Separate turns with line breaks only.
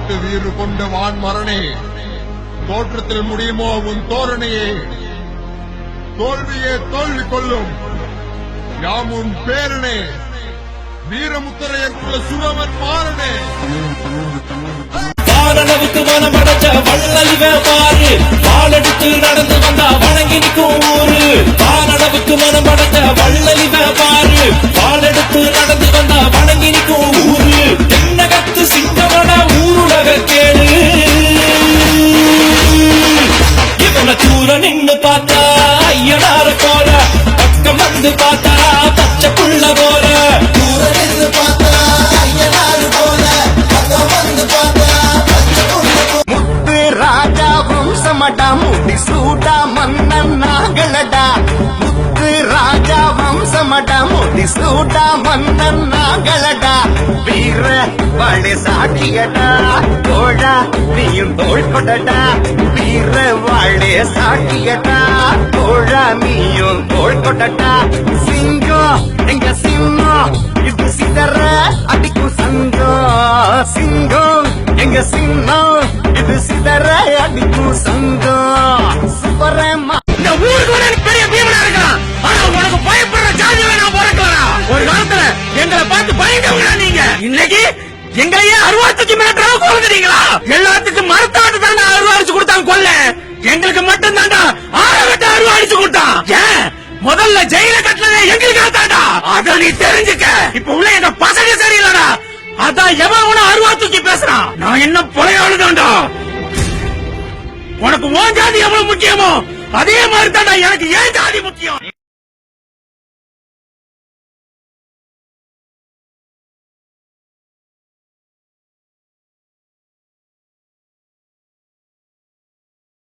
நாட்டு வீறு கொண்ட வான்மரணே, தோற்றத்தில் முடியுமோ உன் தோரணையே, தோல்வியே தோல்வி கொள்ளும் யாம் உன் பேரனே, வீரமுத்திரையற்குள்ள சுரவன் மாறனே.
வானளவுக்கு மனமடைச்ச வள்ளலிவே பாரு, வாழெடுத்து நடந்து வந்தா வணங்கி நிற்கும் ஊரு. வானளவுக்கு மனமடைச்ச வள்ளலிவே பாரு, வாழெடுத்து நடந்து வந்தா வணங்கி நிற்கும் ஊரு. தென்னகத்து சிங்கமட ஊருலக கேளு, இவனை தூர நின்னு பார்த்தா ஐயனார போல, பக்கம் வந்து பார்த்தா பச்சை புள்ள போல. தூர நின்னு பார்த்தா ஐயனாரு போல, பக்கம் வந்து பார்த்தா பச்சை புள்ள போல. முத்து ராஜா வம்சமடா, முடி சூடா மன்னன் நாங்களடா. முத்து ராஜா வம்சமடா, முடி சூடா மன்னன் நாங்களடா. வீர வாழை சாட்சியடா, தோழா நீயும் தோள் கொடடா. வீர வாழை சாட்சியடா, தோழா நீயும் தோள் கொடடா. சிங்கம் எங்க சிங்கம், இது சிதற அடிக்கும் சங்கம். சிங்கம் எங்க சிங்கம், இது சிதற அடிக்கும் சங்கம். சுப்பரமா இந்த ஊருக்கு எனக்கு பெரிய பீமனா இருக்கலாம், ஆனா உனக்கு பயப்படுற ஜாதியில நான் பிறக்கலா. ஒரு காலத்துல எங்களை பார்த்து பயந்தவங்களா நீங்க, இன்னைக்கு எங்களையே அருவாத்துக்கு மேற்றாக கொள்ளுறீங்களா? எல்லாத்துக்கும் மரத்தாட்டு தாண்டா அருவாடிச்சு கொடுத்தாங்க கொல்ல, எங்களுக்கு மட்டும் தாண்டா ஆரவட்ட அருவாடிச்சு கொடுத்தான். ஏன் முதல்ல ஜெயில கட்டினதே எங்களுக்கு தாண்டா, அத நீ தெரிஞ்சுக்க. இப்ப உள்ள எங்க பசங்க சரியில்லடா, அதான் எவன் அருவா தூக்கி பேசுறான். நான் என்ன பொறையாளு தாண்டா. உனக்கு உன் ஜாதி எவ்வளவு முக்கியமோ அதே மாதிரி தாண்டா எனக்கு ஏன் ஜாதி முக்கியம்.